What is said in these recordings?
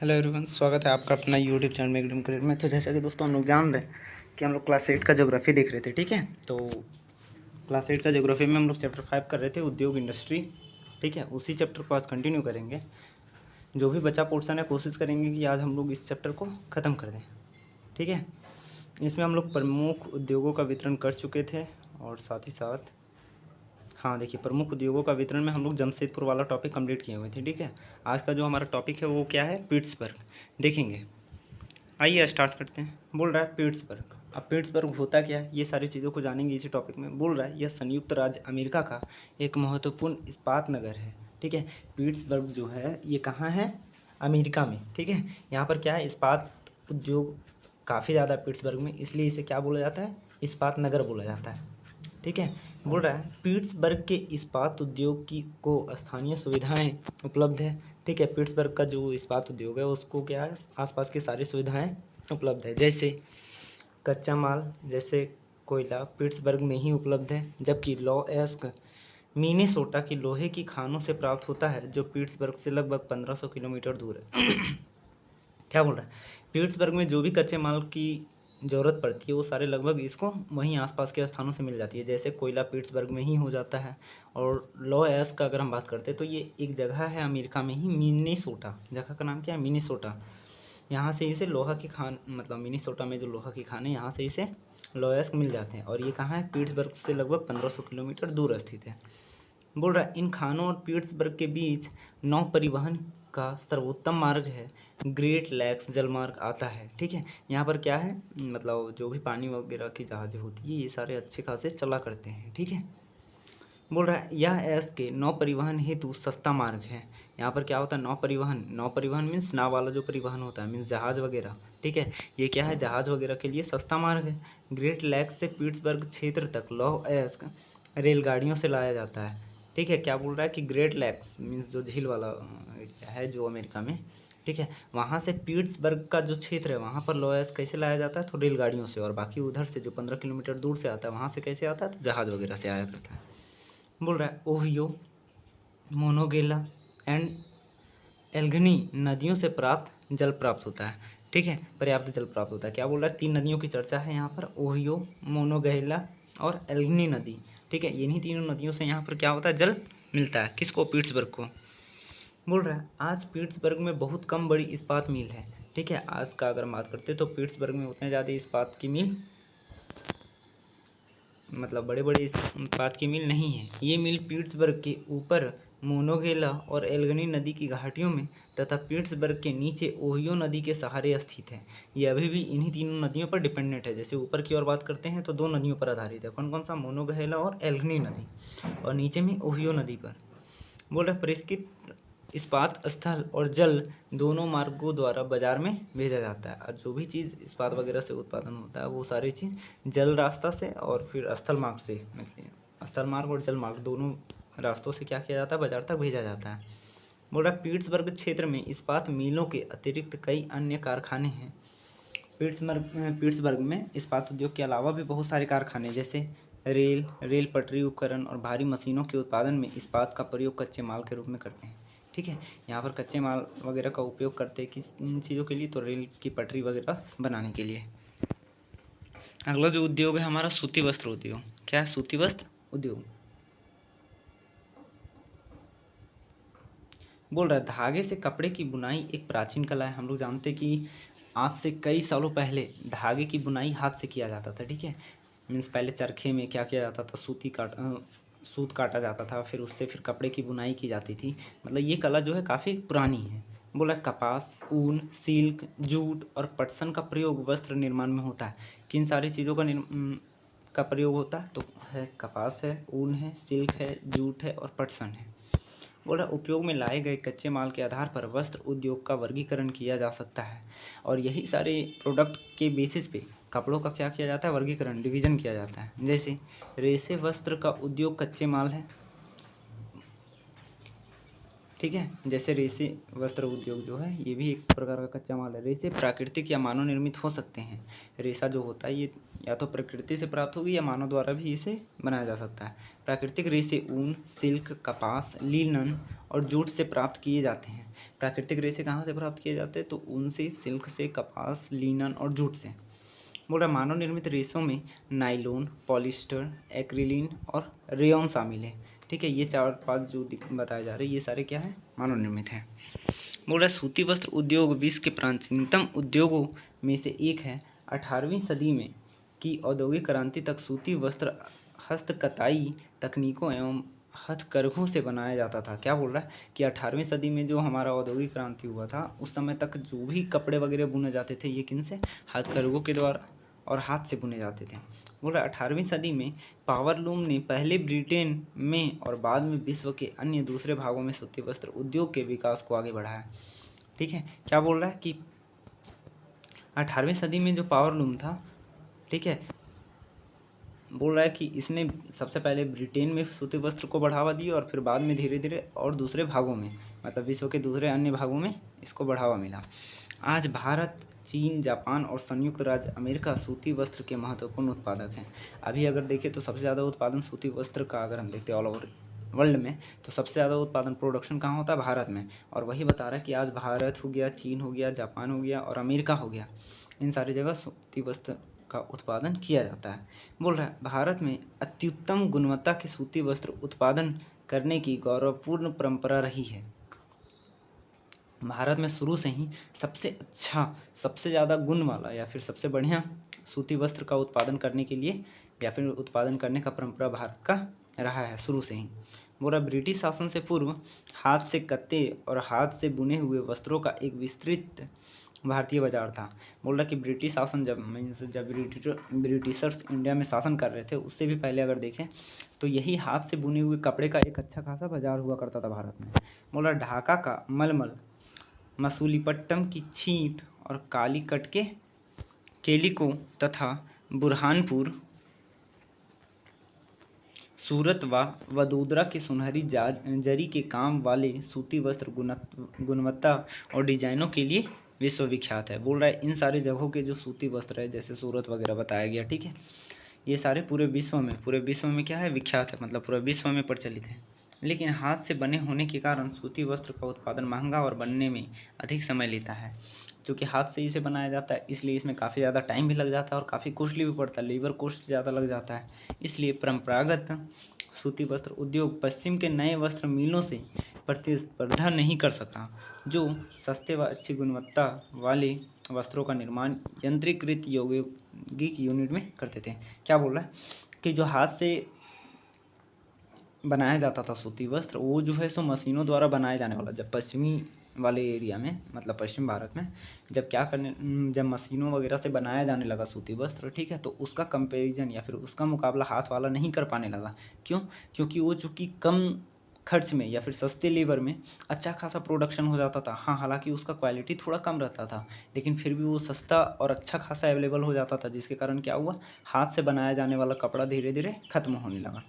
Hello everyone, स्वागत है आपका अपना यूट्यूब चैनल में एकदम करियर में। तो जैसा कि दोस्तों हम लोग जान रहे हैं कि हम लोग क्लास 8 का ज्योग्राफी देख रहे थे, ठीक है। तो क्लास 8 का ज्योग्राफी में हम लोग चैप्टर 5 कर रहे थे, उद्योग इंडस्ट्री, ठीक है। उसी चैप्टर को आज कंटिन्यू करेंगे। जो भी बचा पोर्शन है कोशिश करेंगे कि आज हम लोग इस चैप्टर को ख़त्म कर दें, ठीक है। इसमें हम लोग प्रमुख उद्योगों का वितरण कर चुके थे और साथ ही साथ हाँ देखिए, प्रमुख उद्योगों का वितरण में हम लोग जमशेदपुर वाला टॉपिक कंप्लीट किए हुए थे, ठीक है। आज का जो हमारा टॉपिक है वो क्या है, पिट्सबर्ग देखेंगे। आइए स्टार्ट करते हैं। बोल रहा है पिट्सबर्ग। अब पिट्सबर्ग होता क्या है, ये सारी चीज़ों को जानेंगे इसी टॉपिक में। बोल रहा है यह संयुक्त राज्य अमेरिका का एक महत्वपूर्ण इस्पात नगर है, ठीक है। पिट्सबर्ग जो है ये कहाँ है, अमेरिका में, ठीक है। यहाँ पर क्या है, इस्पात उद्योग काफ़ी ज़्यादा है पिट्सबर्ग में, इसलिए इसे क्या बोला जाता है, इस्पात नगर बोला जाता है, ठीक है। बोल रहा है पिट्सबर्ग के इस्पात उद्योग की को स्थानीय सुविधाएं उपलब्ध है, ठीक है। पिट्सबर्ग का जो इस्पात उद्योग है उसको क्या है, आसपास की सारी सुविधाएं उपलब्ध है। जैसे कच्चा माल, जैसे कोयला पिट्सबर्ग में ही उपलब्ध है, जबकि लॉएस्क मिनेसोटा की लोहे की खानों से प्राप्त होता है, जो पिट्सबर्ग से लगभग 1500 किलोमीटर दूर है। क्या बोल रहा है, पिट्सबर्ग में जो भी कच्चे माल की ज़रूरत पड़ती है वो सारे लगभग इसको वहीं आसपास के स्थानों से मिल जाती है। जैसे कोयला पिट्सबर्ग में ही हो जाता है। और लॉएस का अगर हम बात करते हैं तो ये एक जगह है अमेरिका में ही, मिनेसोटा, जगह का नाम क्या है, मिनेसोटा। यहाँ से इसे लोहा की खान, मतलब मिनेसोटा में जो लोहा की खान है यहाँ से इसे लॉएस्क मिल जाते हैं। और ये कहाँ है, पिट्सबर्ग से लगभग 1500 किलोमीटर दूर स्थित है। बोल रहा है इन खानों और पिट्सबर्ग के बीच नौ परिवहन का सर्वोत्तम मार्ग है, ग्रेट लैक्स जलमार्ग आता है, ठीक है। यहाँ पर क्या है, मतलब जो भी पानी वगैरह की जहाज़ें होती है ये सारे अच्छे खासे चला करते हैं, ठीक है। बोल रहा है यह एस के नौ परिवहन हेतु सस्ता मार्ग है। यहाँ पर क्या होता है, नौ परिवहन, नौ परिवहन मीन्स नाव वाला जो परिवहन होता है, मीन्स जहाज़ वगैरह, ठीक है। ये क्या है, जहाज़ वगैरह के लिए सस्ता मार्ग है। ग्रेट लैक्स से पिट्सबर्ग क्षेत्र तक लॉएस्क रेलगाड़ियों से लाया जाता है, ठीक है। क्या बोल रहा है कि ग्रेट लैक्स मीन्स जो झील वाला एरिया है जो अमेरिका में, ठीक है, वहाँ से पिट्सबर्ग का जो क्षेत्र है वहाँ पर लॉएस्क कैसे लाया जाता है, तो रेलगाड़ियों से। और बाकी उधर से जो 15 किलोमीटर दूर से आता है वहाँ से कैसे आता है, तो जहाज़ वगैरह से आया करता है। बोल रहा है ओहियो, मोनोगेला एंड एल्गनी नदियों से प्राप्त जल प्राप्त होता है, ठीक है, पर्याप्त जल प्राप्त होता है। क्या बोल रहा है, 3 नदियों की चर्चा है यहाँ पर, ओहियो, मोनोगेला और एल्गनी नदी, ठीक है। इन्हीं तीनों नदियों से यहाँ पर क्या होता है, जल मिलता है। किसको, पिट्सबर्ग को। बोल रहा है आज पिट्सबर्ग में बहुत कम बड़ी इस्पात मिल है, ठीक है। आज का अगर बात करते तो पिट्सबर्ग में उतने ज़्यादा इस्पात की मिल, मतलब बड़े बड़े इस्पात की मिल नहीं है। ये मिल पिट्सबर्ग के ऊपर मोनोगेला और एल्गनी नदी की घाटियों में तथा पिट्सबर्ग के नीचे ओहियो नदी के सहारे स्थित है। ये अभी भी इन्हीं तीनों नदियों पर डिपेंडेंट है। जैसे ऊपर की ओर बात करते हैं तो 2 नदियों पर आधारित है, कौन कौन सा, मोनोगेला और एल्गनी नदी, और नीचे में ओहियो नदी पर। बोल रहा परिष्कृत इस्पात स्थल और जल दोनों मार्गों द्वारा बाजार में भेजा जाता है। और जो भी चीज़ इस्पात वगैरह से उत्पादन होता है वो सारी चीज़ जल रास्ता से और फिर स्थल मार्ग से, मतलब स्थल मार्ग और जल मार्ग दोनों रास्तों से क्या किया जाता है, बाजार तक भेजा जाता है। बोल रहा पिट्सबर्ग क्षेत्र में इस्पात मिलों के अतिरिक्त कई अन्य कारखाने हैं। पिट्सबर्ग में इस्पात उद्योग के अलावा भी बहुत सारे कारखाने, जैसे रेल पटरी उपकरण और भारी मशीनों के उत्पादन में इस्पात का प्रयोग कच्चे माल के रूप में करते हैं, ठीक है। यहाँ पर कच्चे माल वगैरह का उपयोग करते हैं किस चीज़ों के लिए, तो रेल की पटरी वगैरह बनाने के लिए। अगला जो उद्योग है हमारा, सूती वस्त्र उद्योग। क्या है, सूती वस्त्र उद्योग। बोल रहा है धागे से कपड़े की बुनाई एक प्राचीन कला है। हम लोग जानते हैं कि आज से कई सालों पहले धागे की बुनाई हाथ से किया जाता था, ठीक है। मीन्स पहले चरखे में क्या किया जाता था, सूत काटा जाता था, फिर उससे फिर कपड़े की बुनाई की जाती थी। मतलब ये कला जो है काफ़ी पुरानी है। बोला कपास, ऊन, सिल्क, जूट और पटसन का प्रयोग वस्त्र निर्माण में होता है। किन सारी चीज़ों का प्रयोग होता है, तो है कपास है, ऊन है, सिल्क है, जूट है और पटसन है। बोला उपयोग में लाए गए कच्चे माल के आधार पर वस्त्र उद्योग का वर्गीकरण किया जा सकता है। और यही सारे प्रोडक्ट के बेसिस पे कपड़ों का क्या किया जाता है, वर्गीकरण, डिवीज़न किया जाता है। जैसे रेशे वस्त्र का उद्योग कच्चे माल है, ठीक है। जैसे रेशे वस्त्र उद्योग जो है ये भी एक प्रकार का कच्चा माल है। रेशे प्राकृतिक या मानव निर्मित हो सकते हैं। रेशा जो होता है ये या तो प्रकृति से प्राप्त होगी या मानव द्वारा भी इसे बनाया जा सकता है। प्राकृतिक रेशे ऊन, सिल्क, कपास, लिनन और जूट से प्राप्त किए जाते हैं। प्राकृतिक रेशे कहाँ से प्राप्त किए जाते हैं? तो ऊन से, सिल्क से, कपास, लिनन और जूट से। बोल रहा मानव निर्मित रेशों में नाइलोन, पॉलिस्टर, एक्रिलिन और रेयॉन शामिल है। ठीक है, ये 4-5 जो बताए जा रहे हैं ये सारे क्या है? मानव निर्मित हैं। बोल रहा सूती वस्त्र उद्योग विश्व के प्राचीनतम उद्योगों में से एक है। 18वीं सदी में की औद्योगिक क्रांति तक सूती वस्त्र हस्तकताई तकनीकों एवं हथकरघों से बनाया जाता था। क्या बोल रहा है कि 18वीं सदी में जो हमारा औद्योगिक क्रांति हुआ था उस समय तक जो भी कपड़े वगैरह बुने जाते थे ये किन से? हथकरघों के द्वारा और हाथ से बुने जाते थे। बोल रहा 18वीं सदी में पावरलूम ने पहले ब्रिटेन में और बाद में विश्व के अन्य दूसरे भागों में सूती वस्त्र उद्योग के विकास को आगे बढ़ाया। ठीक है, क्या बोल रहा है कि 18वीं सदी में जो पावरलूम था, ठीक है, बोल रहा है कि इसने सबसे पहले ब्रिटेन में सूती वस्त्र को बढ़ावा दिया और फिर बाद में धीरे धीरे और दूसरे भागों में, मतलब विश्व के दूसरे अन्य भागों में इसको बढ़ावा मिला। आज भारत, चीन, जापान और संयुक्त राज्य अमेरिका सूती वस्त्र के महत्वपूर्ण उत्पादक हैं। अभी अगर देखें तो सबसे ज़्यादा उत्पादन सूती वस्त्र का अगर हम देखते हैं ऑल ओवर वर्ल्ड में, तो सबसे ज़्यादा उत्पादन प्रोडक्शन कहाँ होता है? भारत में। और वही बता रहा है कि आज भारत हो गया, चीन हो गया, जापान हो गया और अमेरिका हो गया, इन सारी जगह सूती वस्त्र का उत्पादन किया जाता है। बोल रहा है भारत में अत्युत्तम गुणवत्ता के सूती वस्त्र उत्पादन करने की गौरवपूर्ण परंपरा रही है। भारत में शुरू से ही सबसे अच्छा, सबसे ज़्यादा गुण वाला या फिर सबसे बढ़िया सूती वस्त्र का उत्पादन करने के लिए या फिर उत्पादन करने का परंपरा भारत का रहा है शुरू से ही। बोला ब्रिटिश शासन से पूर्व हाथ से कते और हाथ से बुने हुए वस्त्रों का एक विस्तृत भारतीय बाजार था। बोल रहा कि ब्रिटिश शासन जब ब्रिटिशर्स इंडिया में शासन कर रहे थे उससे भी पहले अगर देखें तो यही हाथ से बुने हुए कपड़े का एक अच्छा खासा बाजार हुआ करता था भारत में। बोल रहा ढाका का मलमल, मसूलीपट्टम की छींट और कालीकट के केलिको तथा बुरहानपुर, सूरत व वडोदरा के सुनहरी जरी के काम वाले सूती वस्त्र गुणवत्ता और डिजाइनों के लिए विश्वविख्यात है। बोल रहा है इन सारे जगहों के जो सूती वस्त्र है, जैसे सूरत वगैरह बताया गया, ठीक है, ये सारे पूरे विश्व में क्या है? विख्यात है, मतलब पूरे विश्व में प्रचलित है। लेकिन हाथ से बने होने के कारण सूती वस्त्र का उत्पादन महंगा और बनने में अधिक समय लेता है। क्योंकि हाथ से इसे बनाया जाता है इसलिए इसमें काफ़ी ज़्यादा टाइम भी लग जाता है और काफ़ी कॉस्टली भी पड़ता है, लेबर कॉस्ट ज़्यादा लग जाता है। इसलिए परंपरागत सूती वस्त्र उद्योग पश्चिम के नए वस्त्र मिलों से प्रतिस्पर्धा नहीं कर सका, जो सस्ते व अच्छी गुणवत्ता वाले वस्त्रों का निर्माण यंत्रीकृत यौगिक यूनिट में करते थे। क्या बोल रहा है कि जो हाथ से बनाया जाता था सूती वस्त्र, वो जो है सो मशीनों द्वारा बनाया जाने वाला, जब पश्चिमी वाले एरिया में, मतलब पश्चिम भारत में जब मशीनों वगैरह से बनाया जाने लगा सूती वस्त्र, ठीक है, तो उसका कंपैरिजन या फिर उसका मुकाबला हाथ वाला नहीं कर पाने लगा। क्यों? क्योंकि वो चूँकि कम खर्च में या फिर सस्ते लेबर में अच्छा खासा प्रोडक्शन हो जाता था। हाँ, हालांकि उसका क्वालिटी थोड़ा कम रहता था, लेकिन फिर भी वो सस्ता और अच्छा खासा अवेलेबल हो जाता था, जिसके कारण क्या हुआ? हाथ से बनाया जाने वाला कपड़ा धीरे धीरे खत्म होने लगा।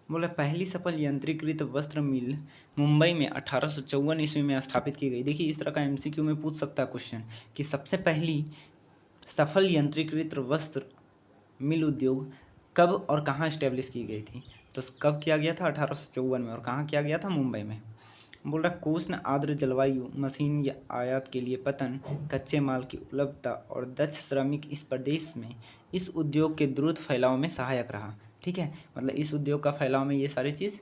बोला पहली सफल यंत्रीकृत वस्त्र मिल मुंबई में 1854 ईस्वी में स्थापित की गई। देखिए इस तरह का एमसीक्यू में पूछ सकता है क्वेश्चन कि सबसे पहली सफल यंत्रीकृत वस्त्र मिल उद्योग कब और कहाँ इस्टेब्लिश की गई थी? तो कब किया गया था? 1854 में। और कहाँ किया गया था? मुंबई में। बोल रहा उष्ण आर्द्र जलवायु, मशीन या आयात के लिए पतन, कच्चे माल की उपलब्धता और दक्ष श्रमिक इस प्रदेश में इस उद्योग के द्रुत फैलाव में सहायक रहा। ठीक है, मतलब इस उद्योग का फैलाव में ये सारी चीज़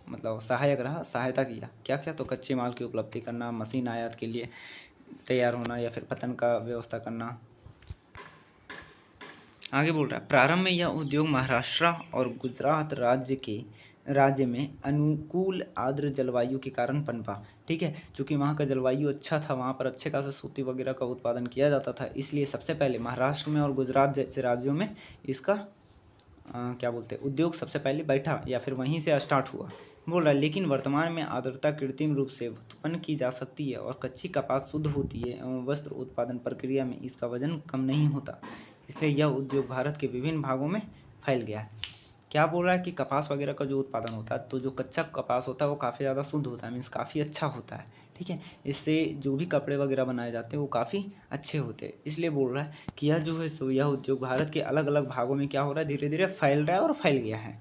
मतलब सहायक रहा, सहायता किया। क्या क्या? तो कच्चे माल की उपलब्धि करना, मशीन आयात के लिए तैयार होना या फिर पतन का व्यवस्था करना। आगे बोल रहा है प्रारंभ में यह उद्योग महाराष्ट्र और गुजरात राज्य में अनुकूल आर्द्र जलवायु के कारण पनपा। ठीक है, चूँकि वहाँ का जलवायु अच्छा था, वहाँ पर अच्छे खासा सूती वगैरह का उत्पादन किया जाता था, इसलिए सबसे पहले महाराष्ट्र में और गुजरात जैसे राज्यों में इसका क्या बोलते हैं उद्योग सबसे पहले बैठा या फिर वहीं से स्टार्ट हुआ। बोल रहा है लेकिन वर्तमान में आर्द्रता कृत्रिम रूप से उत्पन्न की जा सकती है और कच्ची कपास शुद्ध होती है एवं वस्त्र उत्पादन प्रक्रिया में इसका वजन कम नहीं होता, इसलिए यह उद्योग भारत के विभिन्न भागों में फैल गया है। क्या बोल रहा है कि कपास वगैरह का जो उत्पादन होता है, तो जो कच्चा कपास होता है वो काफ़ी ज़्यादा शुद्ध होता है, मीन्स काफ़ी अच्छा होता है, ठीक है। इससे जो भी कपड़े वगैरह बनाए जाते हैं वो काफ़ी अच्छे होते हैं। इसलिए बोल रहा है कि यह जो है सो यह उद्योग भारत के अलग अलग भागों में क्या हो रहा है, धीरे धीरे फैल रहा है और फैल गया है।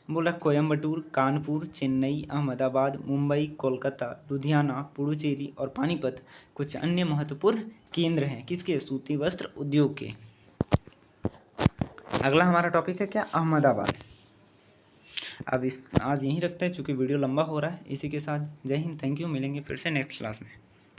बोला कोयम्बटूर, कानपुर, चेन्नई, अहमदाबाद, मुंबई, कोलकाता, लुधियाना, पुडुचेरी और पानीपत कुछ अन्य महत्वपूर्ण केंद्र हैं किसके, सूती वस्त्र उद्योग के। अगला हमारा टॉपिक है क्या, अहमदाबाद। अब इस आज यहीं रखते हैं, चूँकि वीडियो लंबा हो रहा है। इसी के साथ जय हिंद, थैंक यू, मिलेंगे फिर से नेक्स्ट क्लास में।